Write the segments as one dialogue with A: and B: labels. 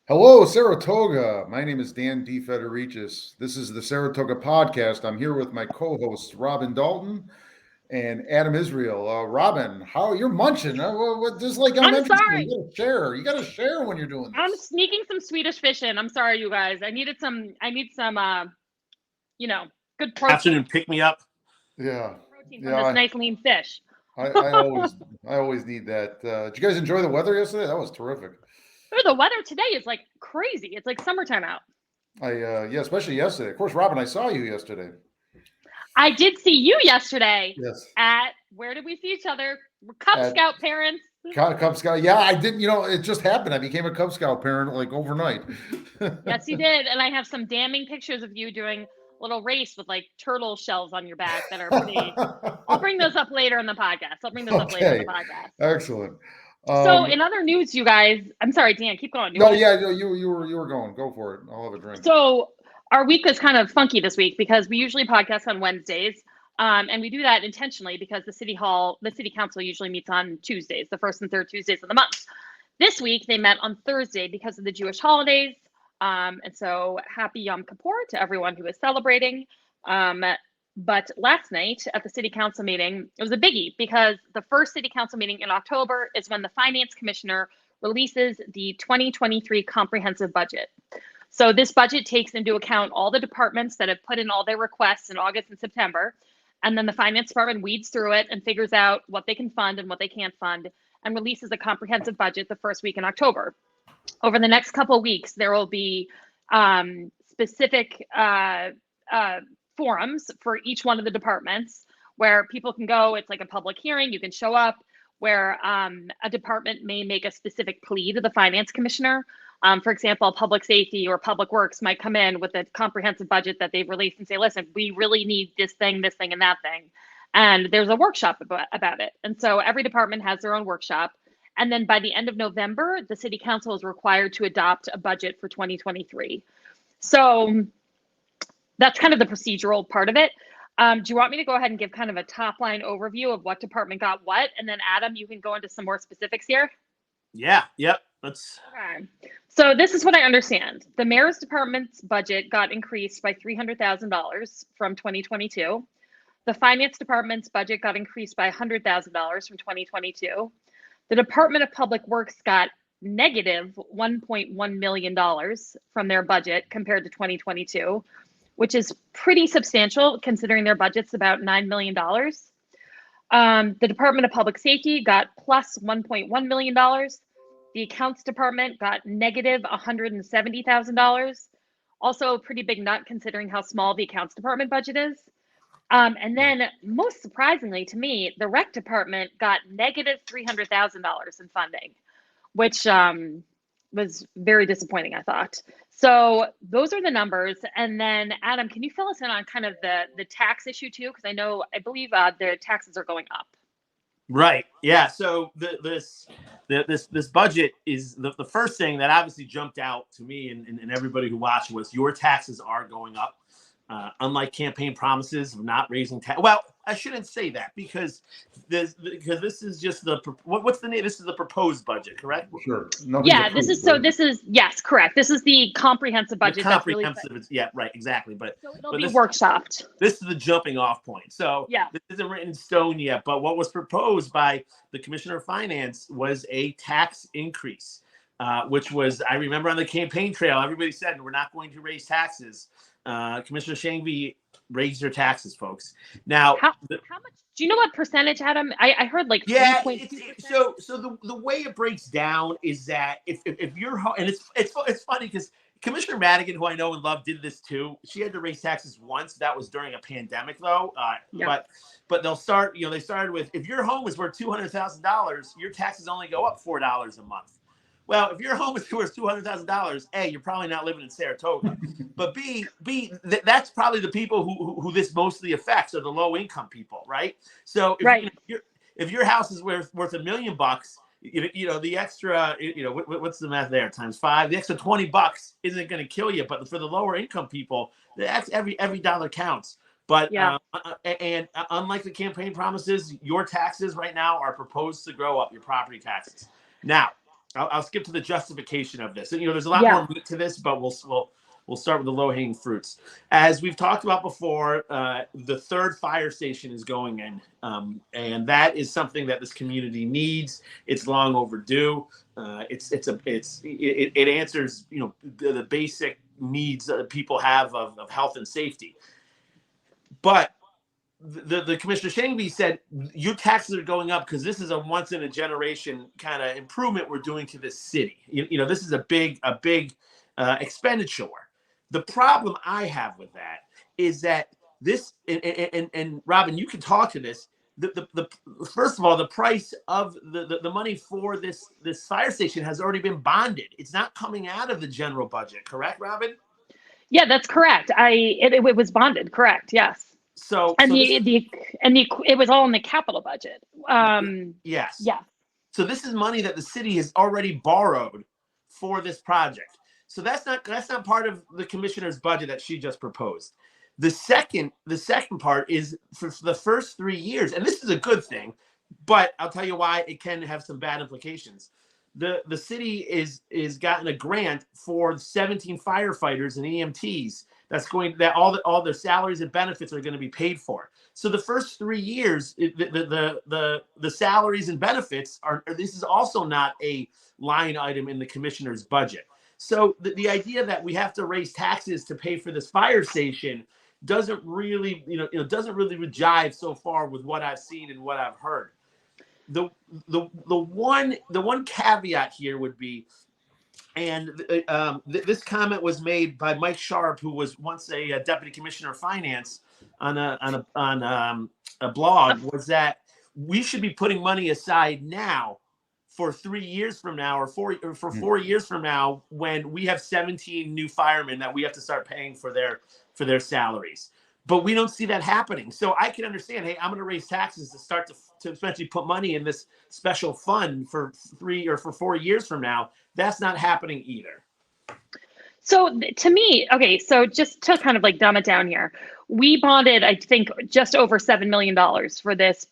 A: Hello, Saratoga. My name is Dan De Federicis. This is the Saratoga Podcast. I'm here with my co-hosts, Robin Dalton and Adam Israel. Robin, how you're munching? Just like I'm
B: I'm
A: interested,
B: sorry.
A: you gotta share. You gotta share when you're doing
B: I'm
A: this.
B: sneaking some Swedish fish in. I'm sorry, you guys. I need some good protein.
C: Afternoon pick me up.
A: Yeah,
B: Protein from this nice lean fish.
A: I always need that. Did you guys enjoy the weather yesterday? That was terrific.
B: The weather today is like crazy. It's like summertime out.
A: Yeah, especially yesterday. Of course, Robin, I saw you yesterday.
B: I did see you yesterday.
A: Yes.
B: At where did we see each other? We're Cub Scout parents.
A: Cub Scout. Yeah, I didn't. It just happened. I became a Cub Scout parent like overnight.
B: Yes, you did. And I have some damning pictures of you doing a little race with like turtle shells on your back that are pretty. I'll bring those up later in the podcast.
A: Excellent.
B: So in other news, you guys, I'm sorry, Dan, keep going.
A: You were going. Go for it. I'll have a drink.
B: So our week was kind of funky this week because we usually podcast on Wednesdays. And we do that intentionally because the city council usually meets on Tuesdays, the first and third Tuesdays of the month. This week they met on Thursday because of the Jewish holidays. And so happy Yom Kippur to everyone who is celebrating. But last night at the city council meeting, it was a biggie because the first city council meeting in October is when the finance commissioner releases the 2023 comprehensive budget. So this budget takes into account all the departments that have put in all their requests in August and September. And then the finance department weeds through it and figures out what they can fund and what they can't fund and releases a comprehensive budget the first week in October. Over the next couple of weeks, there will be specific forums for each one of the departments where people can go. It's like a public hearing. You can show up where a department may make a specific plea to the finance commissioner. For example, public safety or public works might come in with a comprehensive budget that they've released and say, listen, we really need this thing, and that thing. And there's a workshop about it. And so every department has their own workshop. And then by the end of November, the city council is required to adopt a budget for 2023. So that's kind of the procedural part of it. Do you want me to go ahead and give kind of a top line overview of what department got what? And then Adam, you can go into some more specifics here.
C: Yeah. Yep.
B: Okay. So this is what I understand. The mayor's department's budget got increased by $300,000 from 2022. The finance department's budget got increased by $100,000 from 2022. The Department of Public Works got negative $1.1 million from their budget compared to 2022, which is pretty substantial considering their budget's about $9 million. The Department of Public Safety got plus $1.1 million. The Accounts Department got negative $170,000. Also a pretty big nut considering how small the Accounts Department budget is. And then most surprisingly to me, the Rec Department got negative $300,000 in funding, which was very disappointing, I thought. So those are the numbers. And then Adam, can you fill us in on kind of the tax issue too? Because I believe the taxes are going up.
C: Right. Yeah. So this budget is the first thing that obviously jumped out to me and everybody who watched was your taxes are going up. Unlike campaign promises of not raising tax. Well, I shouldn't say that because this is just what's the name? This is the proposed budget, correct?
A: Sure.
B: This is yes, correct. This is the comprehensive budget.
C: Yeah, right, exactly. But
B: it'll be workshopped.
C: This is the jumping off point. So this isn't written in stone yet. But what was proposed by the Commissioner of Finance was a tax increase, which was, I remember on the campaign trail, everybody said we're not going to raise taxes. Commissioner Shangvi raised your taxes, folks. Now,
B: how much? Do you know what percentage, Adam? I heard like
C: 3.2%. So the way it breaks down is that if you're home, and it's funny because Commissioner Madigan, who I know and love, did this too. She had to raise taxes once. That was during a pandemic, though. But they'll start. They started with if your home is worth $200,000, your taxes only go up $4 a month. Well, if your home is worth $200,000, A, you're probably not living in Saratoga. But B, that's probably the people who this mostly affects are the low income people, right? So if your house is worth $1 million, the extra, what's the math there? Times 5, the extra $20 isn't going to kill you. But for the lower income people, that's every dollar counts. But and unlike the campaign promises, your taxes right now are proposed to grow up, your property taxes. Now, I'll skip to the justification of this. And, there's a lot more meat to this, but we'll start with the low-hanging fruits. As we've talked about before, the third fire station is going in, and that is something that this community needs. It's long overdue. It answers the basic needs that people have of health and safety. But the Commissioner Shangbee said your taxes are going up because this is a once in a generation kind of improvement we're doing to this city. This is a big expenditure. The problem I have with that is that this and Robin, you can talk to this. The first of all, the price of the money for this fire station has already been bonded. It's not coming out of the general budget, correct, Robin?
B: Yeah, that's correct. It was bonded, correct? Yes. It was all in the capital budget.
C: Yes.
B: Yeah.
C: So this is money that the city has already borrowed for this project. So that's not part of the commissioner's budget that she just proposed. The second part is for the first 3 years, and this is a good thing, but I'll tell you why it can have some bad implications. The city is gotten a grant for 17 firefighters and EMTs. All their salaries and benefits are going to be paid for. So the first 3 years, the salaries and benefits this is also not a line item in the commissioner's budget. So the idea that we have to raise taxes to pay for this fire station doesn't really jive so far with what I've seen and what I've heard. The one caveat here would be, and this comment was made by Mike Sharp, who was once a deputy commissioner of finance on a blog, was that we should be putting money aside now for 3 years from now, or for 4 years from now, when we have 17 new firemen that we have to start paying for their salaries. But we don't see that happening. So I can understand, hey, I'm going to raise taxes to start to essentially put money in this special fund for 3 or for 4 years from now. That's not happening either.
B: So to me, okay, so just to kind of like dumb it down here, we bonded, I think, just over $7 million for this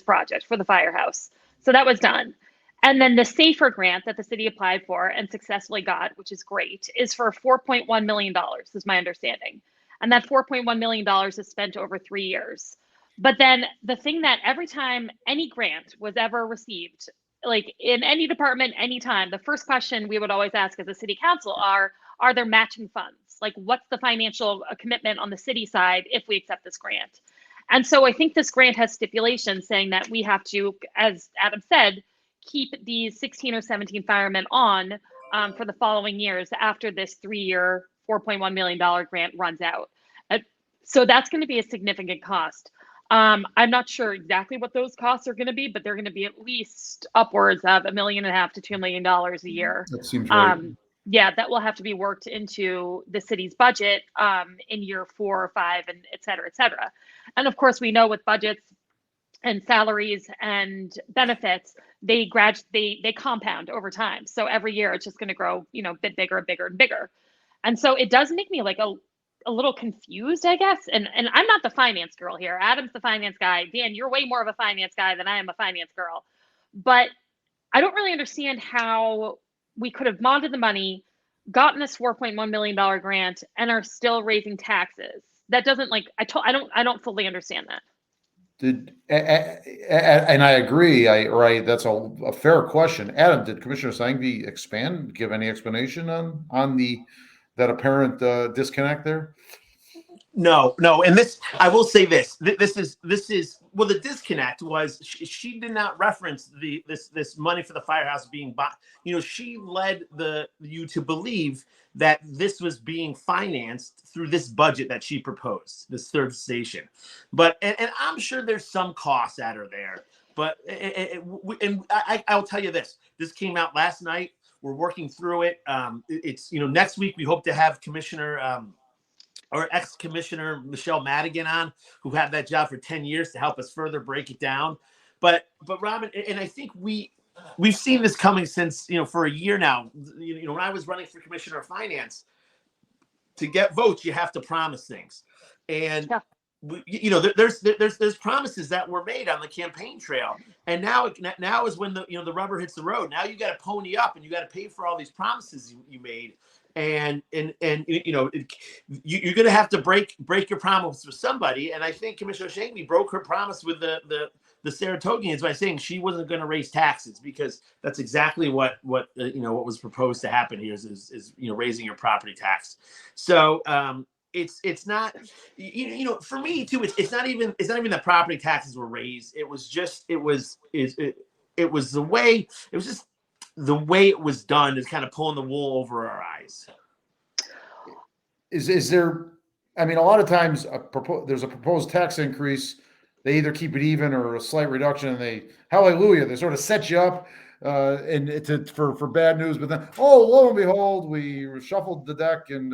B: project, for the firehouse. So that was done. And then the SAFER grant that the city applied for and successfully got, which is great, is for $4.1 million, is my understanding. And that $4.1 million is spent over 3 years. But then the thing that every time any grant was ever received, like in any department, anytime, the first question we would always ask as a city council are there matching funds? Like, what's the financial commitment on the city side if we accept this grant? And so I think this grant has stipulations saying that we have to, as Adam said, keep these 16 or 17 firemen on for the following years after this 3-year, $4.1 million grant runs out. So that's going to be a significant cost. I'm not sure exactly what those costs are going to be, but they're going to be at least upwards of $1.5 million to $2 million a year.
A: That seems right.
B: Yeah, that will have to be worked into the city's budget in year 4 or 5, and et cetera, et cetera. And of course, we know with budgets and salaries and benefits, they compound over time. So every year it's just going to grow, a bit bigger and bigger and bigger. And so it does make me like a little confused, I guess. And I'm not the finance girl here. Adam's the finance guy. Dan, you're way more of a finance guy than I am a finance girl. But I don't really understand how we could have bonded the money, gotten this $4.1 million grant, and are still raising taxes. That doesn't I don't fully understand that.
A: And I agree. Right. That's a fair question. Adam, did Commissioner Sangvi give any explanation on that apparent disconnect there?
C: No. And this, I will say this. This is the disconnect was she did not reference this money for the firehouse being bought. She led you to believe that this was being financed through this budget that she proposed, this third station. But and I'm sure there's some costs that are there. But I'll tell you this. This came out last night. We're working through it. It's next week we hope to have Commissioner or ex-Commissioner Michelle Madigan on, who had that job for 10 years to help us further break it down. But Robin, and I think we've seen this coming since, for a year now. When I was running for Commissioner of Finance, to get votes, you have to promise things. And there's promises that were made on the campaign trail, and now is when the rubber hits the road. Now you got to pony up and you got to pay for all these promises you made, and you're going to have to break your promise with somebody. And I think Commissioner Shankney broke her promise with the Saratogians by saying she wasn't going to raise taxes, because that's exactly what was proposed to happen here is raising your property tax. So it's not, for me too, it's not even that property taxes were raised. It was just the way it was done is kind of pulling the wool over our eyes.
A: Is there, I mean, a lot of times there's a proposed tax increase. They either keep it even or a slight reduction, and hallelujah, they sort of set you up for bad news. But then, lo and behold, we shuffled the deck, and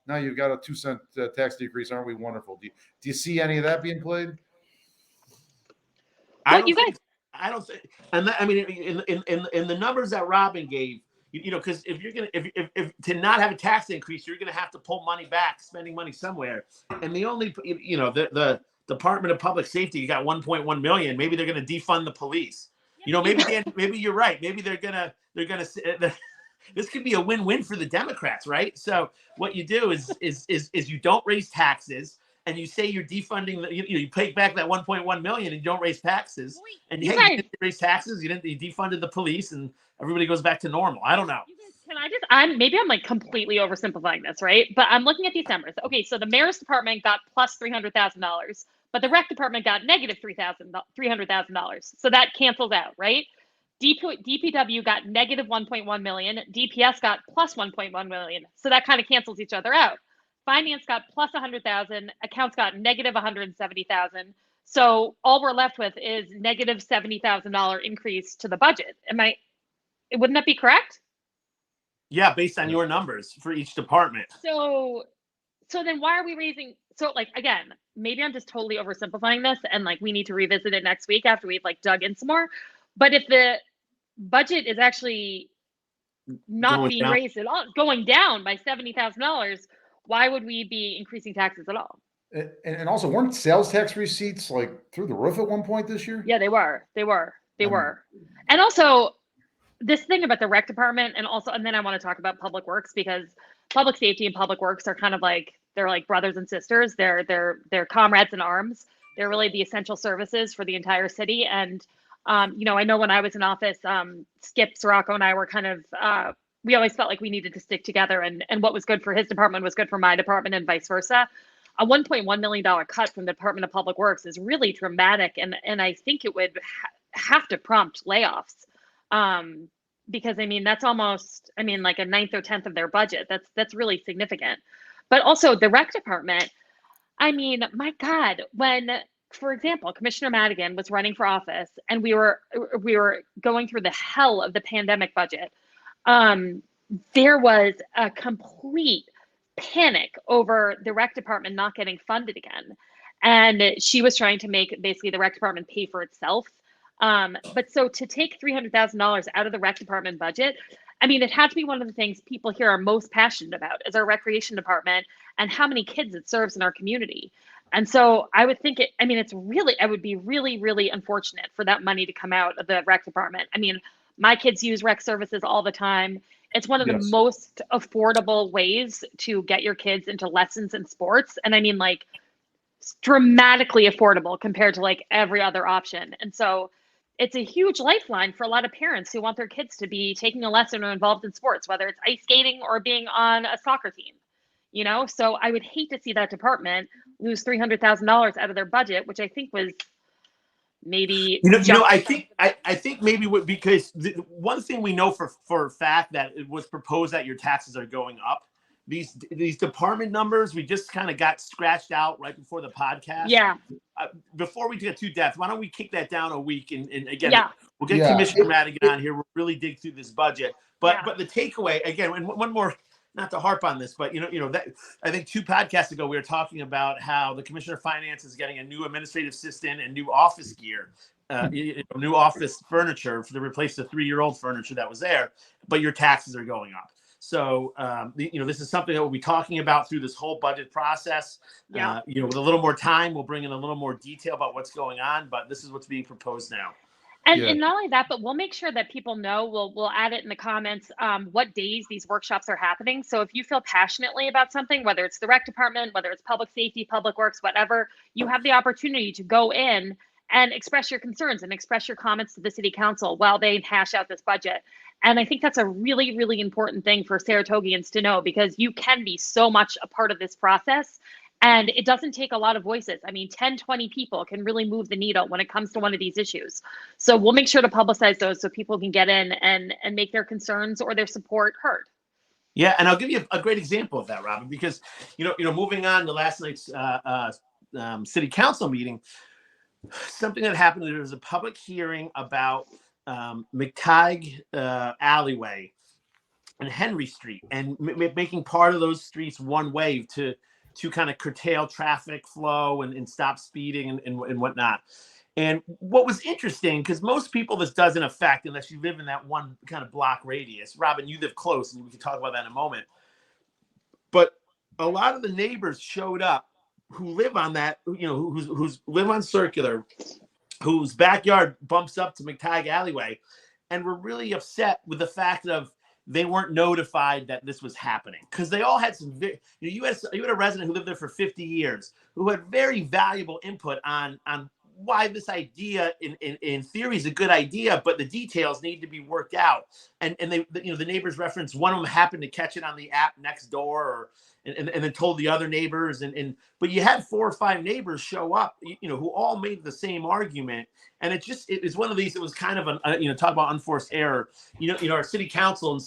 A: now you've got a 2-cent tax decrease. Aren't we wonderful? Do you see any of that being played?
C: I don't think, and that, I mean, in the numbers that Robin gave, because if you're gonna if to not have a tax increase, you're gonna have to pull money back, spending money somewhere, and the only the Department of Public Safety, you got 1.1 million. Maybe they're going to defund the police. Maybe you're right. Maybe they're gonna. This could be a win-win for the Democrats, right? So what you do is you don't raise taxes, and you say you're defunding you pay back that 1.1 million, and you don't raise taxes, and you didn't raise taxes. You defunded the police, and everybody goes back to normal. I don't know.
B: Can I I'm like completely oversimplifying this, right? But I'm looking at these numbers. Okay, so the mayor's department got plus $300,000, but the rec department got negative $300,000. So that cancels out, right? DPW got negative 1.1 million. DPS got plus 1.1 million. So that kind of cancels each other out. Finance got plus 100,000. Accounts got negative 170,000. So all we're left with is negative $70,000 increase to the budget. Wouldn't that be correct?
C: Yeah, based on your numbers for each department.
B: So then why are we raising? So again, maybe I'm just totally oversimplifying this, and we need to revisit it next week after we've dug in some more. But if the budget is actually not being raised at all, going down by $70,000, why would we be increasing taxes at all?
A: And also, weren't sales tax receipts through the roof at one point this year?
B: Yeah, they were. And also, this thing about the rec department, and then I want to talk about public works, because public safety and public works are kind of they're like brothers and sisters. They're comrades in arms. They're really the essential services for the entire city. And I know when I was in office, Skip Sirocco and I were kind of we always felt like we needed to stick together, and what was good for his department was good for my department, and vice versa. A $1.1 million cut from the Department of Public Works is really dramatic, and I think it would have to prompt layoffs. Because that's almost, like a 9th or 10th of their budget. That's really significant. But also the rec department, my God, when, for example, Commissioner Madigan was running for office and we were going through the hell of the pandemic budget, there was a complete panic over the rec department not getting funded again. And she was trying to make basically the rec department pay for itself. But so to take $300,000 out of the rec department budget, it had to be one of the things people here are most passionate about is our recreation department and how many kids it serves in our community. And so I would think I would be really, really unfortunate for that money to come out of the rec department. My kids use rec services all the time. It's one of the most affordable ways to get your kids into lessons in sports. And dramatically affordable compared to every other option. And so it's a huge lifeline for a lot of parents who want their kids to be taking a lesson or involved in sports, whether it's ice skating or being on a soccer team, So I would hate to see that department lose $300,000 out of their budget, which I think was maybe.
C: I think maybe because one thing we know for a fact that it was proposed that your taxes are going up. These department numbers, we just kind of got scratched out right before the podcast.
B: Yeah.
C: Before we get too depth, why don't we kick that down a week? And again, we'll get Commissioner Madigan on here. We'll really dig through this budget. But the takeaway, again, and one more, not to harp on this, but that I think 2 podcasts ago we were talking about how the Commissioner of Finance is getting a new administrative assistant and new office gear, new office furniture to replace the 3-year-old furniture that was there. But your taxes are going up. So, this is something that we'll be talking about through this whole budget process.
B: Yeah.
C: With a little more time, we'll bring in a little more detail about what's going on, but this is what's being proposed now.
B: And not only that, but we'll make sure that people know, we'll add it in the comments, what days these workshops are happening. So if you feel passionately about something, whether it's the rec department, whether it's public safety, public works, whatever, you have the opportunity to go in and express your concerns and express your comments to the city council while they hash out this budget. And I think that's a really, really important thing for Saratogians to know, because you can be so much a part of this process. And it doesn't take a lot of voices. I mean, 10, 20 people can really move the needle when it comes to one of these issues. So we'll make sure to publicize those so people can get in and make their concerns or their support heard.
C: Yeah, and I'll give you a great example of that, Robin, because, moving on to last night's city council meeting, something that happened, there was a public hearing about McTighe alleyway and Henry Street, and making part of those streets one way to kind of curtail traffic flow and stop speeding and whatnot. And what was interesting, because most people this doesn't affect unless you live in that one kind of block radius. Robin, you live close, and we can talk about that in a moment. But a lot of the neighbors showed up who live on that, who's live on Circular, whose backyard bumps up to McTighe alleyway, and were really upset with the fact of they weren't notified that this was happening, because they all had some. You had a resident who lived there for 50 years who had very valuable input on why this idea in theory is a good idea, but the details need to be worked out. And they, the neighbors referenced one of them happened to catch it on the app next door, and then told the other neighbors, but you had 4 or 5 neighbors show up, who all made the same argument. And it was one of these, it was kind of talk about unforced error. Our city council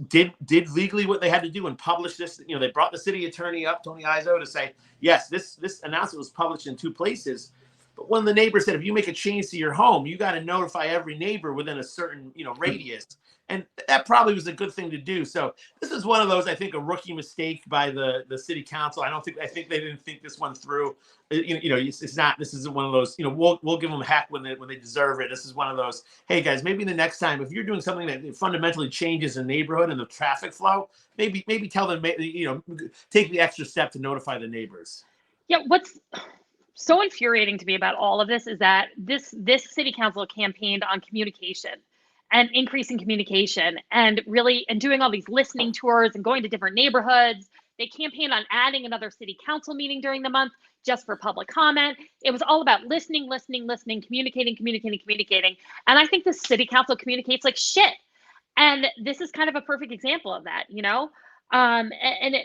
C: did legally what they had to do and publish this. They brought the city attorney up, Tony Izzo, to say, yes, this announcement was published in 2 places. But one of the neighbors said, if you make a change to your home, you got to notify every neighbor within a certain, radius. And that probably was a good thing to do. So this is one of those, I think, a rookie mistake by the city council. I think they didn't think this one through. It's not, this isn't one of those, we'll give them heck when they deserve it. This is one of those, hey guys, maybe the next time, if you're doing something that fundamentally changes a neighborhood and the traffic flow, maybe tell them, take the extra step to notify the neighbors.
B: Yeah. What's so infuriating to me about all of this is that this city council campaigned on communication and increasing communication and doing all these listening tours and going to different neighborhoods. They campaigned on adding another city council meeting during the month just for public comment. It was all about listening, communicating. And I think the city council communicates like shit. And this is kind of a perfect example of that, and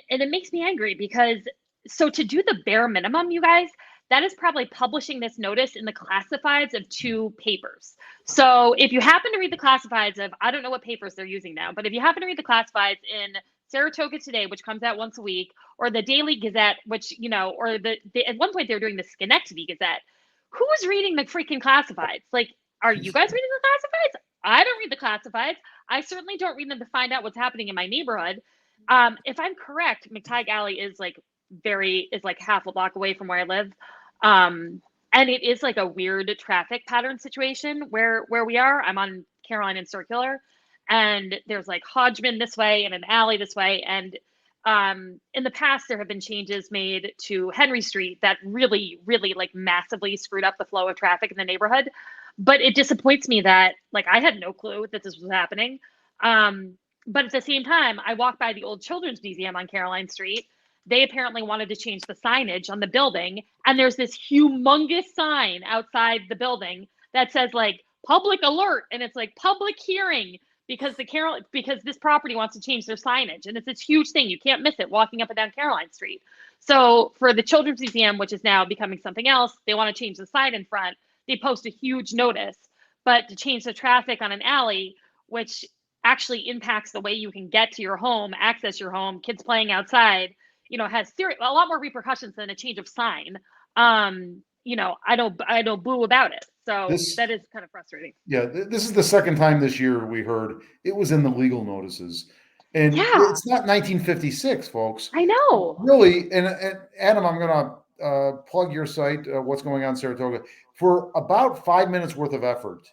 B: it makes me angry, because so to do the bare minimum, you guys, that is probably publishing this notice in the classifieds of 2 papers. So if you happen to read the classifieds of, I don't know what papers they're using now, but if you happen to read the classifieds in Saratoga Today, which comes out once a week, or the Daily Gazette, which, or at one point they were doing the Schenectady Gazette, who's reading the freaking classifieds? Like, are you guys reading the classifieds? I don't read the classifieds. I certainly don't read them to find out what's happening in my neighborhood. If I'm correct, McTighe Alley is like half a block away from where I live. And it is like a weird traffic pattern situation where we are. I'm on Caroline and Circular, and there's like Hodgman this way and an alley this way. And in the past, there have been changes made to Henry Street that really, really like massively screwed up the flow of traffic in the neighborhood. But it disappoints me that like I had no clue that this was happening. But at the same time, I walked by the old Children's Museum on Caroline Street. They apparently wanted to change the signage on the building. And there's this humongous sign outside the building that says like public alert. And it's like public hearing because this property wants to change their signage. And it's this huge thing. You can't miss it walking up and down Caroline Street. So for the Children's Museum, which is now becoming something else, they want to change the sign in front. They post a huge notice, but to change the traffic on an alley, which actually impacts the way you can get to your home, access your home, kids playing outside, has a lot more repercussions than a change of sign. I don't boo about it. So that is kind of frustrating.
A: Yeah, this is the second time this year we heard it was in the legal notices. And it's not 1956, folks.
B: I know.
A: Really, and Adam, I'm going to plug your site, What's Going On Saratoga, for about 5 minutes worth of effort.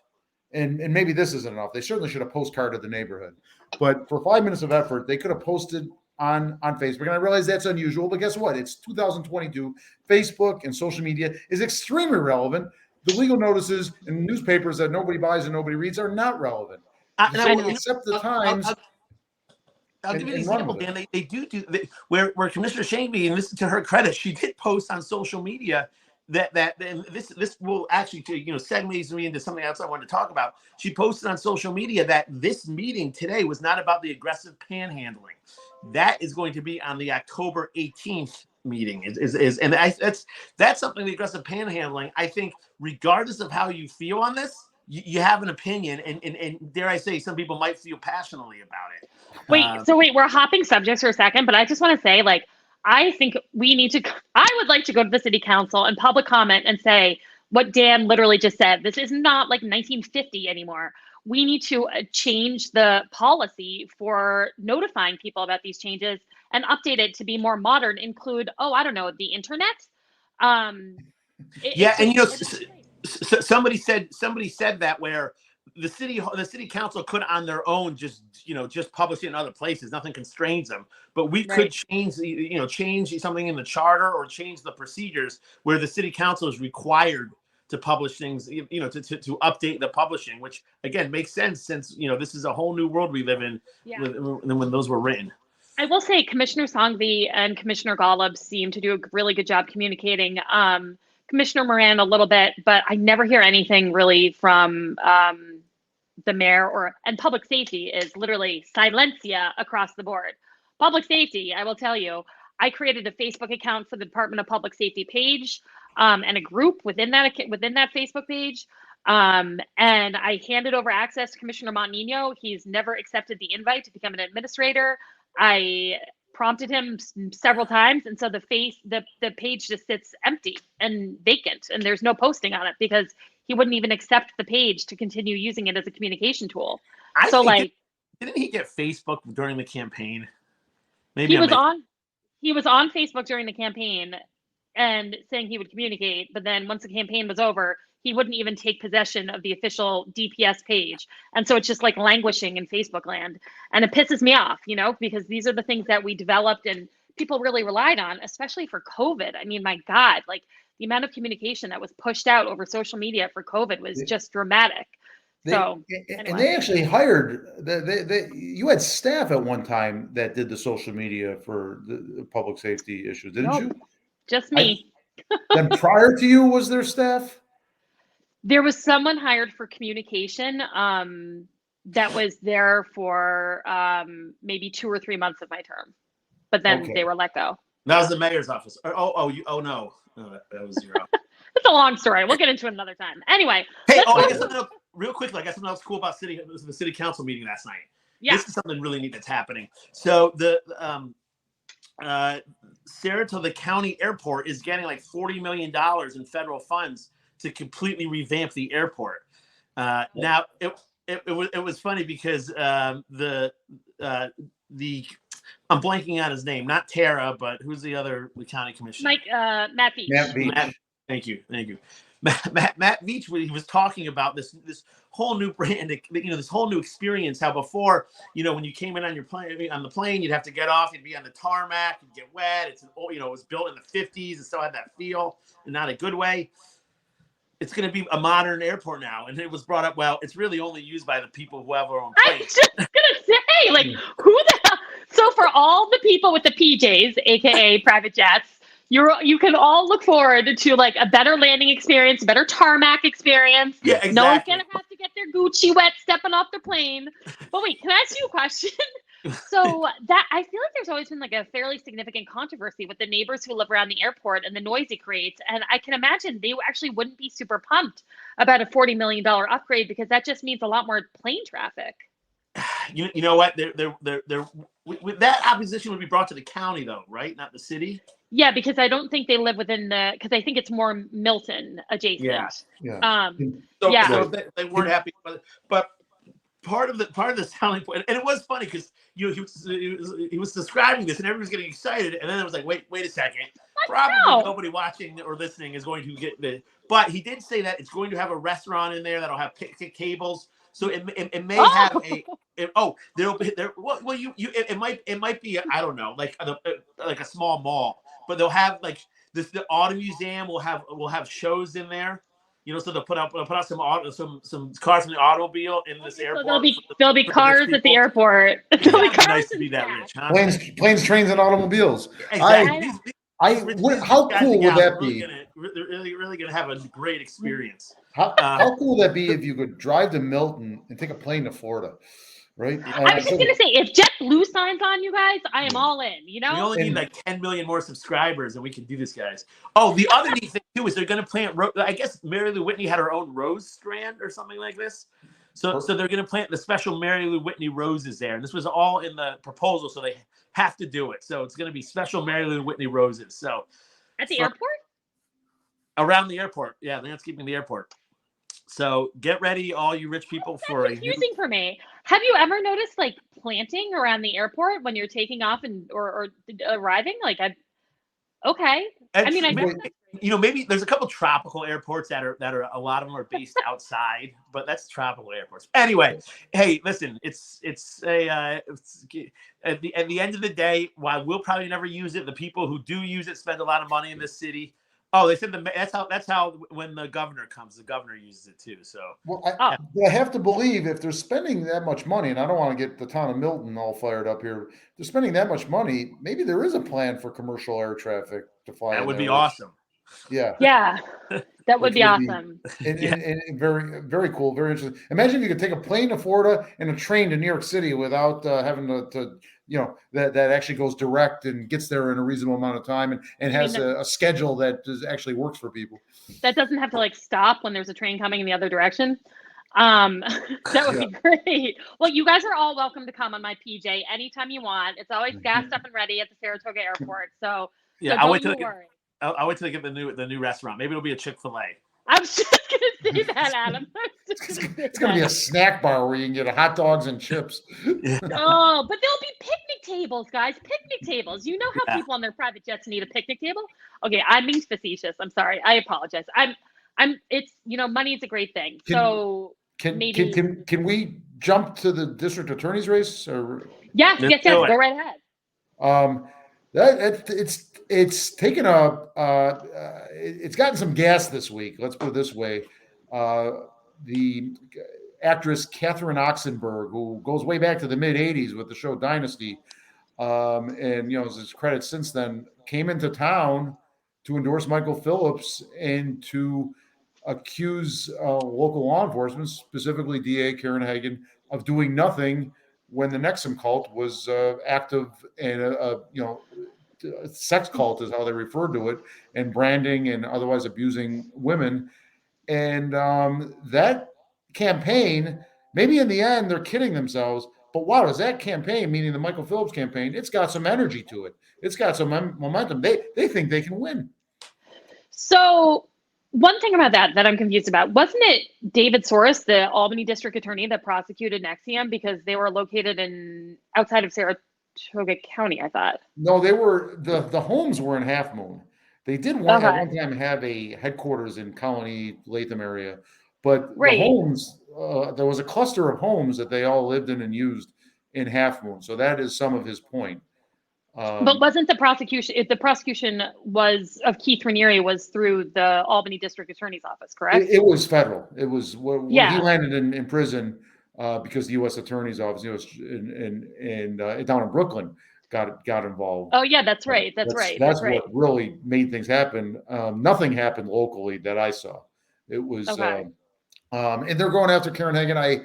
A: and maybe this isn't enough. They certainly should have postcarded the neighborhood. But for 5 minutes of effort, they could have posted on Facebook. And I realize that's unusual, but guess what? It's 2022. Facebook and social media is extremely relevant. The legal notices in newspapers that nobody buys and nobody reads are not relevant. Accept the times.
C: I'll give you an example, Dan. They do where Commissioner Shaneby, and listen to her credit, she did post on social media that and this will actually segues me into something else I wanted to talk about. She posted on social media that this meeting today was not about the aggressive panhandling. That is going to be on the October 18th meeting. That's something, the aggressive panhandling. I think regardless of how you feel on this, you have an opinion, and dare I say, some people might feel passionately about it.
B: Wait, we're hopping subjects for a second, but I just want to say, like, I think I would like to go to the city council and public comment and say what Dan literally just said. This is not like 1950 anymore. We need to change the policy for notifying people about these changes and update it to be more modern, include, the internet.
C: Somebody said that where the city council could on their own just publish it in other places. Nothing constrains them, but we could change something in the charter or change the procedures where the city council is required to publish things, to update the publishing, which again makes sense since this is a whole new world we live in when those were written.
B: I will say Commissioner Songvi and Commissioner Golub seem to do a really good job communicating. Commissioner Moran a little bit, but I never hear anything really from the mayor and public safety is literally silencia across the board. Public safety, I will tell you, I created a Facebook account for the Department of Public Safety page and a group within that Facebook page. And I handed over access to Commissioner Montenino. He's never accepted the invite to become an administrator. I prompted him several times, and so the page just sits empty and vacant, and there's no posting on it because he wouldn't even accept the page to continue using it as a communication tool.
C: Didn't he get Facebook during the campaign?
B: Maybe he was on Facebook during the campaign and saying he would communicate, but then once the campaign was over, he wouldn't even take possession of the official DPS page. And so it's just like languishing in Facebook land. And it pisses me off, because these are the things that we developed and people really relied on, especially for COVID. I mean, my God, like the amount of communication that was pushed out over social media for COVID was just dramatic.
A: And they actually hired, you had staff at one time that did the social media for the public safety issues, didn't you?
B: Just me.
A: Then prior to you, was there staff?
B: There was someone hired for communication that was there for maybe 2 or 3 months of my term, but then they were let go.
C: That was the mayor's office. No, that was zero.
B: It's a long story. We'll get into it another time. Anyway.
C: Hey, I guess something else, real quickly. I guess something else cool about the city council meeting last night. Yeah. This is something really neat that's happening. So the Saratoga County Airport is getting like $40 million in federal funds to completely revamp the airport. Now it was funny because the I'm blanking on his name, not Tara, but who's the other county commissioner?
B: Matt Veach.
C: Thank you. Matt Veach, he was talking about this whole new brand, this whole new experience. How before, when you came in on the plane, you'd have to get off, you'd be on the tarmac, you'd get wet. It was built in the 50s, and still had that feel, and not a good way. It's going to be a modern airport now, and it was brought up. Well, it's really only used by the people who have their own planes.
B: I was just going to say, like, who the hell? So for all the people with the PJs, aka private jets, you can all look forward to like a better landing experience, a better tarmac experience.
C: Yeah, exactly.
B: No one's gonna have to get their Gucci wet stepping off the plane. But wait, can I ask you a question? So that I feel like there's always been like a fairly significant controversy with the neighbors who live around the airport and the noise it creates. And I can imagine they actually wouldn't be super pumped about a $40 million upgrade because that just means a lot more plane traffic.
C: You know what? That opposition would be brought to the county though, right? Not the city.
B: Yeah, because I don't think they live within because I think it's more Milton adjacent.
A: Yeah.
C: So they weren't happy, but part of the selling point, and it was funny because he was describing this, and everyone was getting excited, and then it was like, wait a second, Probably nobody watching or listening is going to get the. But he did say that it's going to have a restaurant in there that'll have picnic tables. So it may have a. There'll be there. Well, it might be I don't know like a small mall, but they'll have like this. The auto museum will have shows in there. So they'll put out some cars from the automobile in this airport.
B: So there'll be cars at the airport. There'll be cars
C: nice to be that rich, huh?
A: Planes, trains, and automobiles.
C: Exactly.
A: How cool would that be?
C: They're really gonna have a great experience.
A: How cool would that be if you could drive to Milton and take a plane to Florida, right?
B: I was just gonna say, if JetBlue signs on, you guys, I am all in.
C: We only need like 10 million more subscribers, and we can do this, guys. Oh, the other neat thing too is they're gonna plant. I guess Mary Lou Whitney had her own rose strand or something like this. So they're gonna plant the special Mary Lou Whitney roses there, and this was all in the proposal, so they have to do it. So it's gonna be special Mary Lou Whitney roses. So
B: at the airport.
C: Around the airport, yeah, landscaping the airport. So get ready, all you rich people, for
B: confusing for me. Have you ever noticed like planting around the airport when you're taking off or arriving? Okay.
C: Maybe there's a couple tropical airports that are a lot of them are based outside, but that's tropical airports. Anyway, hey, listen, it's at the end of the day, while we'll probably never use it, the people who do use it spend a lot of money in this city. Oh, they said that's how when the governor comes, the governor uses it too. So
A: I have to believe if they're spending that much money, and I don't want to get the town of Milton all fired up here. If they're spending that much money, maybe there is a plan for commercial air traffic to fly.
C: That would be awesome.
A: Yeah.
B: Yeah. That would be awesome.
A: And very, very cool. Very interesting. Imagine if you could take a plane to Florida and a train to New York City without having to that actually goes direct and gets there in a reasonable amount of time and has a schedule that actually works for people.
B: That doesn't have to like stop when there's a train coming in the other direction. That would be great. Well, you guys are all welcome to come on my PJ anytime you want. It's always gassed up and ready at the Saratoga airport. So
C: I'll wait till they get the new restaurant. Maybe it'll be a Chick-fil-A.
B: I was just gonna say that, Adam.
A: It's gonna be a snack bar where you can get hot dogs and chips.
B: Oh, but there'll be picnic tables, guys. Picnic tables. You know how people on their private jets need a picnic table? Okay, I'm being facetious. I'm sorry. I apologize. It's money is a great thing. Can
A: we jump to the district attorney's race? Or
B: yes, go right ahead.
A: It's taken it's gotten some gas this week. Let's put it this way. The actress Catherine Oxenberg, who goes way back to the mid 80s with the show Dynasty, and his credits since then, came into town to endorse Michael Phillips and to accuse local law enforcement, specifically DA Karen Hagan, of doing nothing when the Nexum cult was active and sex cult is how they referred to it, and branding and otherwise abusing women. And that campaign, maybe in the end they're kidding themselves, but wow, is that campaign, meaning the Michael Phillips campaign, it's got some energy to it. It's got some momentum. They think they can win.
B: So one thing about that I'm confused about, wasn't it David Soros, the Albany district attorney, that prosecuted Nexium because they were located outside of Saratoga County, I thought?
A: No, they were the homes were in Half Moon. They did at one time have a headquarters in Colony, Latham area, but the homes, there was a cluster of homes that they all lived in and used in Half Moon. So that is some of his point.
B: But wasn't the prosecution? If the prosecution was of Keith Raniere was through the Albany District Attorney's Office, correct?
A: It was federal. It was when he landed in prison because the U.S. Attorney's Office, in down in Brooklyn, got involved.
B: Oh yeah, that's right. That's
A: what really made things happen. Nothing happened locally that I saw. It was, and they're going after Karen Hagan. I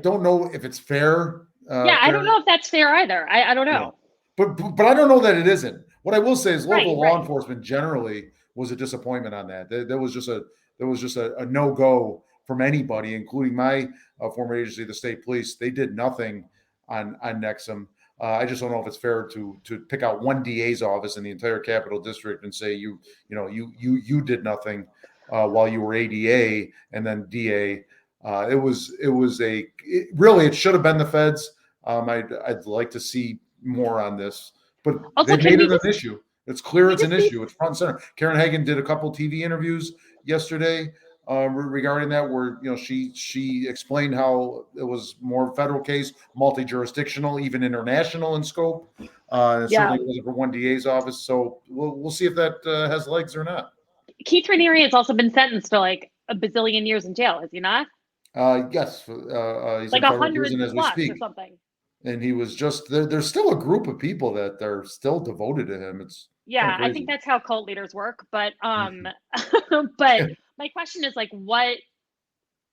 A: don't know if it's fair.
B: I don't know if that's fair either. I don't know.
A: Yeah. But I don't know that it isn't. What I will say is local law enforcement generally was a disappointment on that. There was just a no-go from anybody, including my former agency, the state police. They did nothing on Nexum. I just don't know if it's fair to pick out one DA's office in the entire Capital District and say you did nothing while you were ADA and then DA. It should have been the feds. I'd like to see more on this But
B: Also,
A: they
B: can
A: made
B: we
A: it an
B: just
A: issue. It's clear
B: we
A: it's an
B: just be
A: issue. It's front and center. Karen Hagan did a couple TV interviews yesterday regarding that, where she explained how it was more federal case, multi-jurisdictional, even international in scope. And it
B: yeah.
A: certainly wasn't for one DA's office. So we'll see if that has legs or not.
B: Keith Raniere has also been sentenced to like a bazillion years in jail, has he not?
A: Yes, he's
B: Like
A: in federal
B: 100
A: prison as we
B: plus or
A: speak.
B: something.
A: And he was just there's still a group of people that are still devoted to him. It's
B: Yeah, I think that's how cult leaders work. But but my question is like what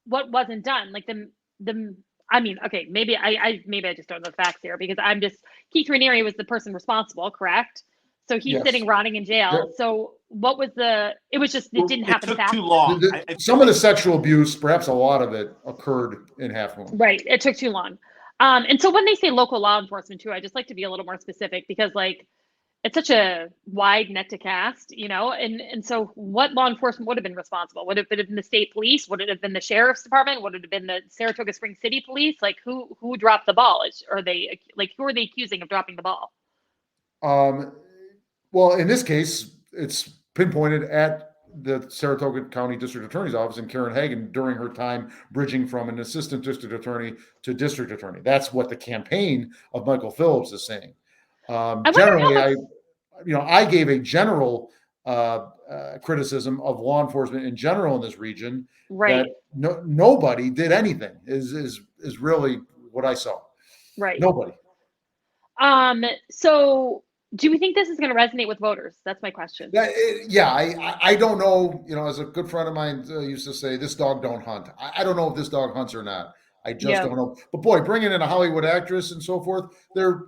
B: wasn't done? Like the I mean, okay, maybe I just don't know the facts here because I'm just Keith Raniere was the person responsible, correct? So he's sitting rotting in jail. So what was it was just it didn't happen
C: took
B: fast
C: too long.
A: Some of the sexual abuse, perhaps a lot of it, occurred in Half Moon.
B: Right. It took too long. And so when they say local law enforcement too, I just like to be a little more specific because like it's such a wide net to cast, and so what law enforcement would have been responsible? Would it have been the state police? Would it have been the sheriff's department? Would it have been the Saratoga Springs City Police? Like who dropped the ball? Are they like who are they accusing of dropping the ball?
A: Well, in this case, it's pinpointed at the Saratoga County District Attorney's Office and Karen Hagan during her time bridging from an assistant district attorney to district attorney. That's what the campaign of Michael Phillips is saying. Generally, I gave a general criticism of law enforcement in general in this region.
B: Right.
A: That nobody did anything is really what I saw.
B: Right.
A: Nobody.
B: So do we think this is going to resonate with voters? That's my question.
A: I don't know. As a good friend of mine used to say, this dog don't hunt. I don't know if this dog hunts or not. I just don't know. But boy, bringing in a Hollywood actress and so forth, they're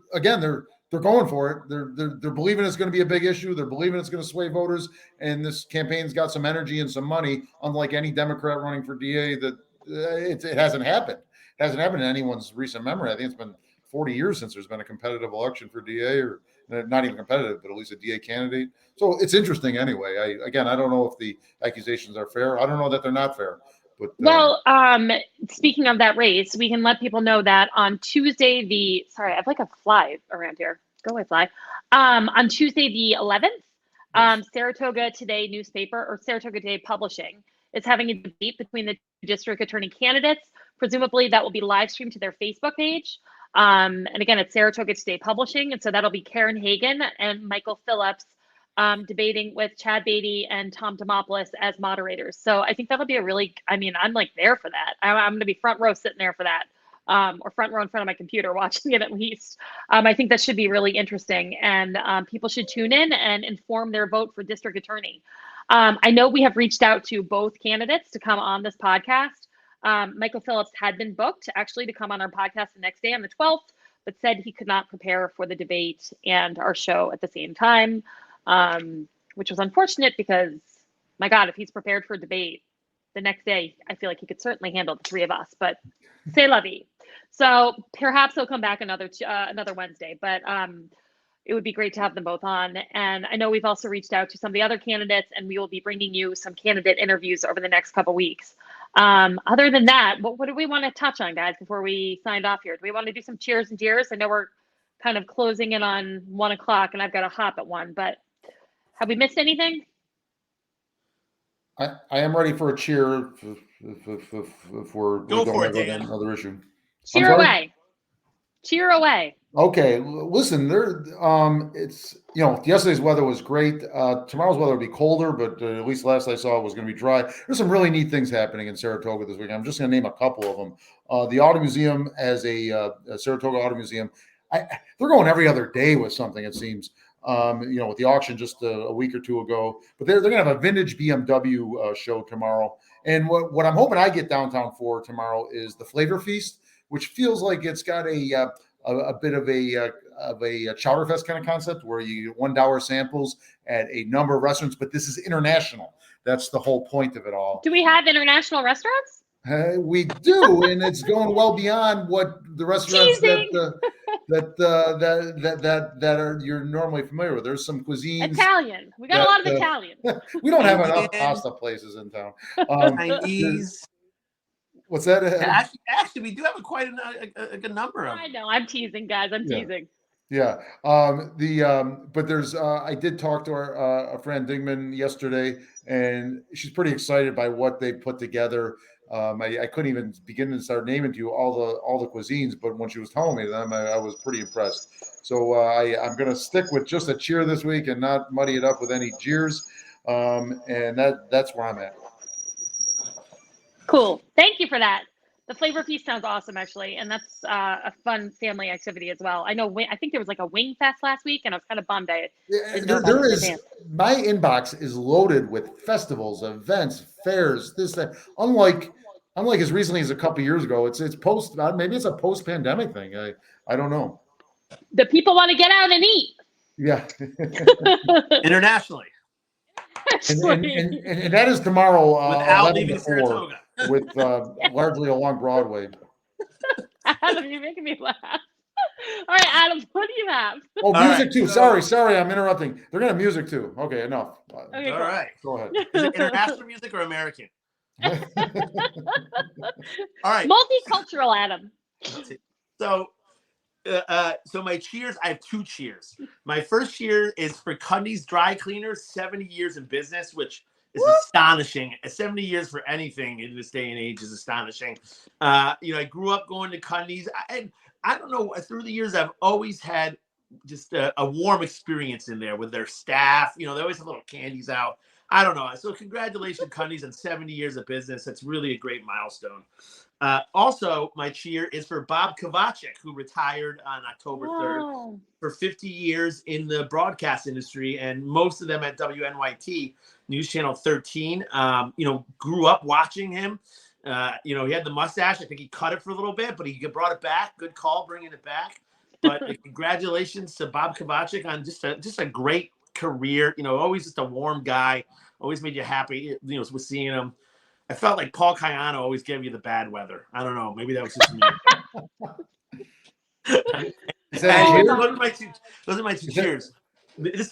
A: going for it. They're believing it's going to be a big issue. They're believing it's going to sway voters. And this campaign's got some energy and some money, unlike any Democrat running for DA. That it hasn't happened. It hasn't happened in anyone's recent memory. I think it's been 40 years since there's been a competitive election for DA, or not even competitive, but at least a DA candidate. So it's interesting anyway. I don't know if the accusations are fair. I don't know that they're not fair. But,
B: speaking of that race, we can let people know that on Tuesday, I have like a fly around here. Go away, fly. On Tuesday, the 11th, Saratoga Today newspaper or Saratoga Today Publishing is having a debate between the district attorney candidates. Presumably that will be live streamed to their Facebook page. And again, it's Saratoga Today Publishing. And so that'll be Karen Hagan and Michael Phillips debating with Chad Beatty and Tom Demopoulos as moderators. So I think that'll be I'm like there for that. I'm going to be front row sitting there for that, or front row in front of my computer watching it at least. I think that should be really interesting, and people should tune in and inform their vote for district attorney. I know we have reached out to both candidates to come on this podcast. Michael Phillips had been booked actually to come on our podcast the next day on the 12th, but said he could not prepare for the debate and our show at the same time, which was unfortunate because, my God, if he's prepared for a debate the next day, I feel like he could certainly handle the three of us, but c'est la vie. So perhaps he'll come back another Wednesday, but it would be great to have them both on. And I know we've also reached out to some of the other candidates, and we will be bringing you some candidate interviews over the next couple of weeks. Other than that, what do we want to touch on, guys, before we signed off here? Do we want to do some cheers and jeers? I know we're kind of closing in on 1 o'clock and I've got to hop at 1, but have we missed anything?
A: I am ready for a cheer if we're
C: Go for it, Dan.
A: Another issue.
B: Cheer away. Cheer away.
A: Okay, listen, it's yesterday's weather was great. Tomorrow's weather will be colder, but at least last I saw it was going to be dry. There's some really neat things happening in Saratoga this weekend. I'm just going to name a couple of them. The Auto Museum has a Saratoga Auto Museum. They're going every other day with something, it seems. With the auction just a week or two ago, but they're going to have a vintage BMW show tomorrow. And what I'm hoping I get downtown for tomorrow is the Flavor Feast, which feels like it's got a bit of a Chowder Fest kind of concept where you get $1 samples at a number of restaurants, but this is international. That's the whole point of it all.
B: Do we have international restaurants?
A: We do, and it's going well beyond what the restaurants that are you're normally familiar with. There's some cuisines.
B: Italian. We got a lot of Italian.
A: We don't have enough pasta places in town.
C: Chinese.
A: What's that?
C: Actually, we do have quite a good number of them.
B: I know. I'm teasing, guys. I'm teasing.
A: Yeah. But there's I did talk to our friend Dingman yesterday, and she's pretty excited by what they put together. I couldn't even begin to start naming to you all the cuisines, but when she was telling me them, I was pretty impressed. So I'm going to stick with just a cheer this week and not muddy it up with any jeers. And that's where I'm at.
B: Cool. Thank you for that. The Flavor Feast sounds awesome, actually, and that's a fun family activity as well. I know. I think there was like a wing fest last week, and I was kind of bummed I didn't know about it in advance.
A: My inbox is loaded with festivals, events, fairs, this, that. Unlike as recently as a couple of years ago, it's post. Maybe it's a post-pandemic thing. I don't know.
B: The people want to get out and eat.
A: Yeah.
C: Internationally.
A: And that is tomorrow.
C: Without leaving Saratoga.
A: With largely along Broadway.
B: Adam, you're making me laugh. All right, Adam, what do you have?
A: Oh, music too. Sorry, I'm interrupting. They're gonna have music too. Okay, enough.
B: Okay,
C: all right.
A: Go ahead.
C: Is it international music or American? All right.
B: Multicultural, Adam.
C: So my cheers, I have two cheers. My first cheer is for Cundy's Dry Cleaners, 70 years in business, which is astonishing. 70 years for anything in this day and age is astonishing. I grew up going to Cundy's. I don't know, through the years, I've always had just a warm experience in there with their staff. They always have little candies out. I don't know. So congratulations, Cundy's, on 70 years of business. That's really a great milestone. Also, my cheer is for Bob Kovacic, who retired on October 3rd for 50 years in the broadcast industry, and most of them at WNYT, News Channel 13. Grew up watching him. He had the mustache. I think he cut it for a little bit, but he brought it back. Good call, bringing it back. But congratulations to Bob Kovacic on just a great career. Always just a warm guy. Always made you happy. With seeing him. I felt like Paul Cayano always gave you the bad weather. I don't know. Maybe that was just me. Those are my two cheers.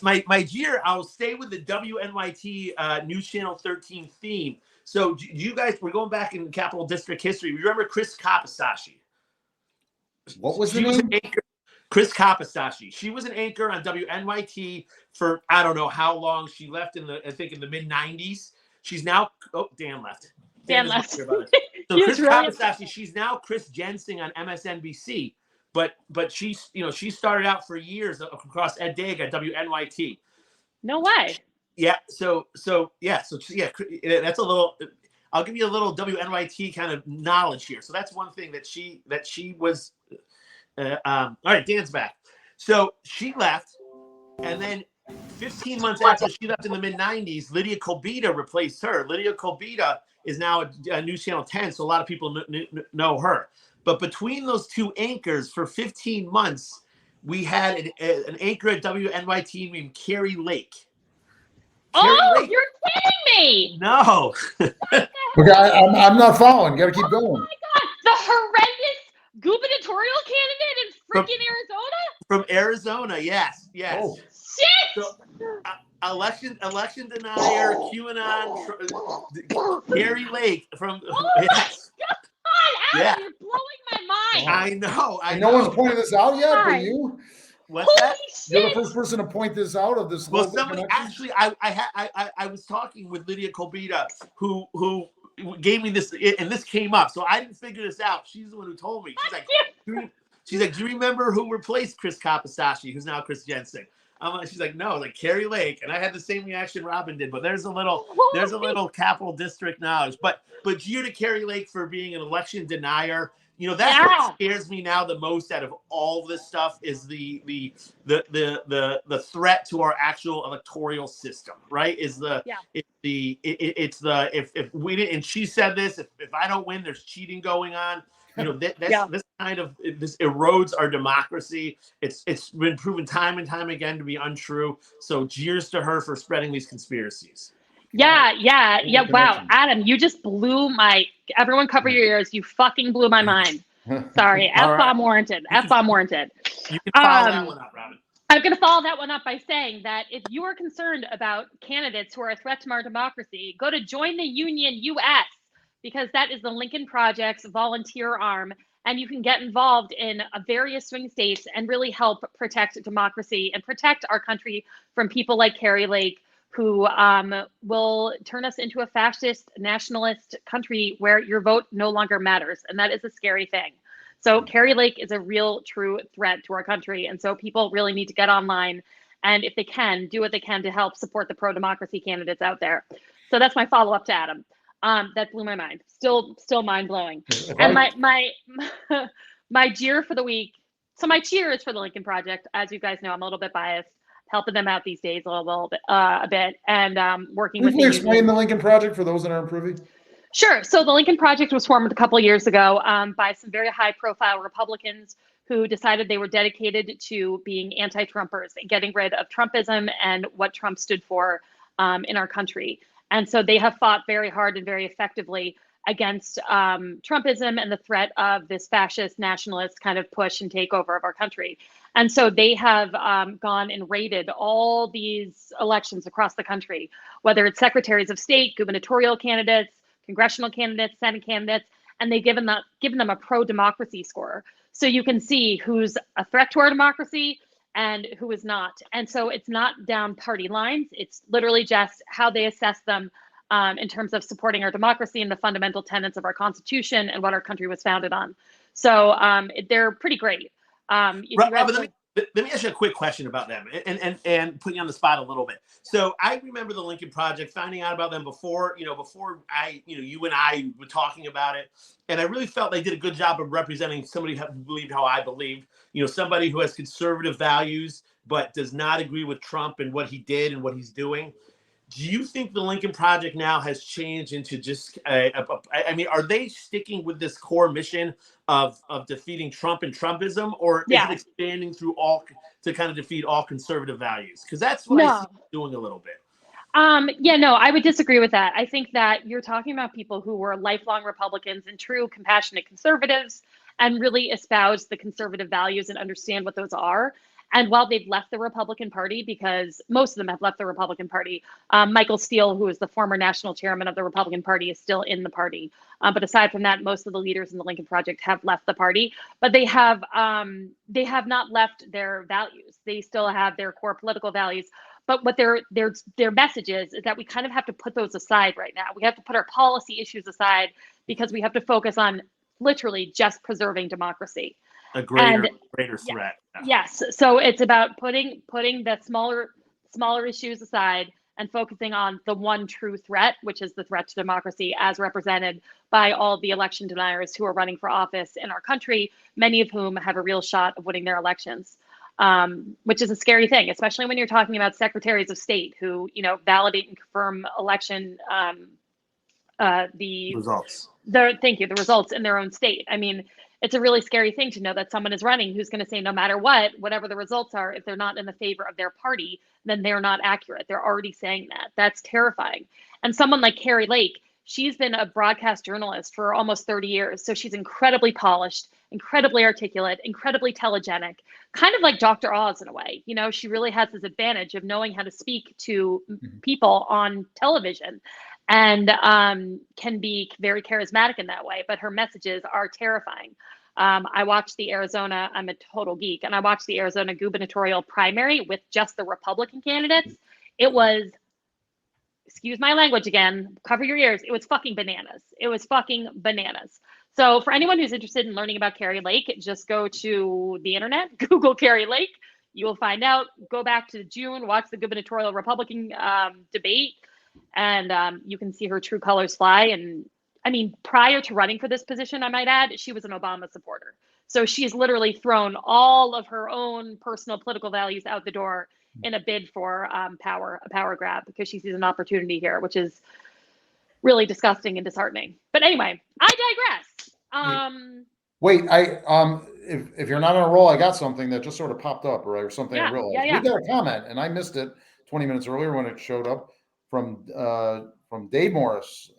C: My cheer. I'll stay with the WNYT News Channel 13 theme. So you guys, we're going back in Capital District history. Remember Chris Kapisashi?
A: What was the name?
C: Chris Kapisashi. She was an anchor on WNYT for I don't know how long. She left in the mid 90s. She's now Dan left.
B: Dan left.
C: So Chris Kapisashi, she's now Chris Jensen on MSNBC. But she started out for years across Ed Daig at WNYT.
B: No way.
C: Yeah. So that's a little. I'll give you a little WNYT kind of knowledge here. So that's one thing that she was. All right, Dan's back. So she left, and then 15 months after she left in the mid-90s, Lydia Kolbita replaced her. Lydia Kolbita is now a News Channel 10, so a lot of people know her. But between those two anchors for 15 months, we had an anchor at WNYT named Carrie Lake.
B: Lake. You're kidding me!
C: No.
A: Okay, I'm not following. You got to keep going.
B: Oh my God, the horrendous gubernatorial candidate in freaking Arizona?
C: From Arizona, yes.
A: Oh.
B: Shit!
C: So, election denier, QAnon, Carrie Lake from.
B: Yes. God, Adam, you're blowing my mind.
C: I know.
A: No one's pointed this out yet, but you.
C: What's that?
B: Shit.
A: You're the first person to point this out of this.
C: Well, somebody actually, I was talking with Lydia Kolbita, who gave me this, and this came up, so I didn't figure this out. She's the one who told me. She's like, do you remember who replaced Chris Kapisashi, who's now Chris Jensen? She's like, no, like Carrie Lake, and I had the same reaction Robin did. But there's a little Capital District knowledge. But cheer to Carrie Lake for being an election denier. That's what scares me now the most out of all this stuff is the threat to our actual electoral system, right? If we didn't, and she said this, if I don't win, there's cheating going on. This erodes our democracy. It's been proven time and time again to be untrue. So cheers to her for spreading these conspiracies.
B: Yeah. Wow, Adam, you just blew everyone cover your ears. You fucking blew my mind. Sorry. F-bomb warranted. F-bomb warranted.
C: You can follow that one up, Robin.
B: I'm going to follow that one up by saying that if you are concerned about candidates who are a threat to our democracy, go to Join the Union US, because that is the Lincoln Project's volunteer arm, and you can get involved in various swing states and really help protect democracy and protect our country from people like Carrie Lake, who will turn us into a fascist, nationalist country where your vote no longer matters. And that is a scary thing. So Carrie Lake is a real, true threat to our country. And so people really need to get online and, if they can, do what they can to help support the pro-democracy candidates out there. So that's my follow-up to Adam. That blew my mind. Still mind-blowing. And my cheer for the week. So my cheer is for the Lincoln Project. As you guys know, I'm a little bit biased, helping them out these days a bit, and working with.
A: Can you explain the Lincoln Project for those that aren't privy?
B: Sure. So the Lincoln Project was formed a couple of years ago by some very high-profile Republicans who decided they were dedicated to being anti-Trumpers and getting rid of Trumpism and what Trump stood for in our country. And so they have fought very hard and very effectively against Trumpism and the threat of this fascist nationalist kind of push and takeover of our country. And so they have gone and raided all these elections across the country, whether it's secretaries of state, gubernatorial candidates, congressional candidates, Senate candidates, and they've given them a pro-democracy score. So you can see who's a threat to our democracy and who is not. And so it's not down party lines. It's literally just how they assess them in terms of supporting our democracy and the fundamental tenets of our Constitution and what our country was founded on. So they're pretty great.
C: Let me ask you a quick question about them and put you on the spot a little bit. So I remember the Lincoln Project, finding out about them before you and I were talking about it. And I really felt they did a good job of representing somebody who believed how I believed, somebody who has conservative values, but does not agree with Trump and what he did and what he's doing. Do you think the Lincoln Project now has changed into just, are they sticking with this core mission of defeating Trump and Trumpism, or is it expanding through all to kind of defeat all conservative values? Because that's what I see doing a little bit.
B: I would disagree with that. I think that you're talking about people who were lifelong Republicans and true compassionate conservatives and really espouse the conservative values and understand what those are. And while they've left the Republican Party, because most of them have left the Republican Party, Michael Steele, who is the former national chairman of the Republican Party, is still in the party. But aside from that, most of the leaders in the Lincoln Project have left the party. But they have not left their values. They still have their core political values. But what their message is that we kind of have to put those aside right now. We have to put our policy issues aside because we have to focus on literally just preserving democracy.
C: A greater threat.
B: Yes. So it's about putting the smaller issues aside and focusing on the one true threat, which is the threat to democracy as represented by all the election deniers who are running for office in our country, many of whom have a real shot of winning their elections, which is a scary thing, especially when you're talking about secretaries of state who, validate and confirm election the
C: results.
B: The results in their own state. I mean, it's a really scary thing to know that someone is running who's going to say no matter what, whatever the results are, if they're not in the favor of their party, then they're not accurate. They're already saying that. That's terrifying. And someone like Carrie Lake, she's been a broadcast journalist for almost 30 years. So she's incredibly polished, incredibly articulate, incredibly telegenic, kind of like Dr. Oz in a way. She really has this advantage of knowing how to speak to people on television and can be very charismatic in that way. But her messages are terrifying. I watched the Arizona, I'm a total geek, and I watched the Arizona gubernatorial primary with just the Republican candidates. It was, excuse my language again, cover your ears, it was fucking bananas. It was fucking bananas. So for anyone who's interested in learning about Carrie Lake, just go to the internet, Google Carrie Lake. You will find out, go back to June, watch the gubernatorial Republican debate, and you can see her true colors fly. And I mean, prior to running for this position, I might add, she was an Obama supporter. So she's literally thrown all of her own personal political values out the door in a bid for a power grab, because she sees an opportunity here, which is really disgusting and disheartening. But anyway, I digress.
A: Wait, if you're not on a roll, I got something that just sort of popped up, or something I realized.
B: Yeah.
A: We got a comment, and I missed it 20 minutes earlier when it showed up from Dave Morris.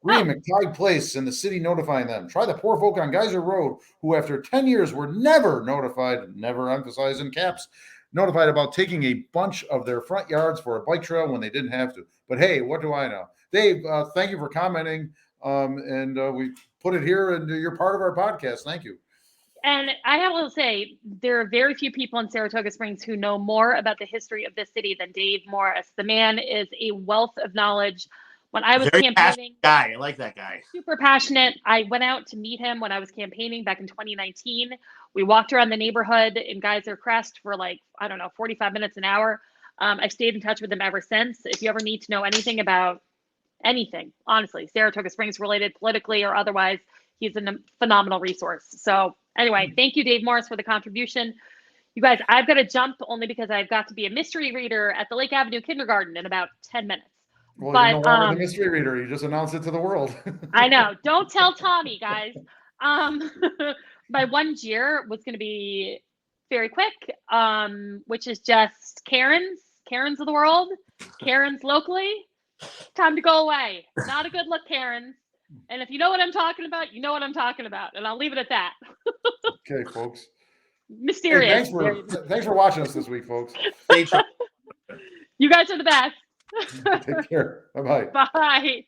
A: McTighe Place and the city notifying them. Try the poor folk on Geyser Road who, after 10 years, were never notified, never emphasized in caps, notified about taking a bunch of their front yards for a bike trail when they didn't have to. But hey, what do I know? Dave, thank you for commenting. and we put it here, and you're part of our podcast. Thank you.
B: And I have to say, there are very few people in Saratoga Springs who know more about the history of this city than Dave Morris. The man is a wealth of knowledge. When I was
C: Very
B: campaigning,
C: passionate guy. I like that guy.
B: super passionate. I went out to meet him when I was campaigning back in 2019. We walked around the neighborhood in Geyser Crest for 45 minutes, an hour. I've stayed in touch with him ever since. If you ever need to know anything about anything, honestly, Saratoga Springs related, politically or otherwise, he's a phenomenal resource. So anyway, thank you, Dave Morris, for the contribution. You guys, I've got to jump only because I've got to be a mystery reader at the Lake Avenue Kindergarten in about 10 minutes.
A: Well,
B: but,
A: you're no longer the mystery reader. You just announced it to the world.
B: I know. Don't tell Tommy, guys. My one jeer was going to be very quick, which is just Karens of the world, Karens locally. Time to go away. Not a good look, Karens. And if you know what I'm talking about, you know what I'm talking about. And I'll leave it at that.
A: Okay, folks.
B: Mysterious.
A: Hey, thanks for watching us this week, folks.
B: You guys are the best.
A: Take care. Bye-bye.
B: Bye.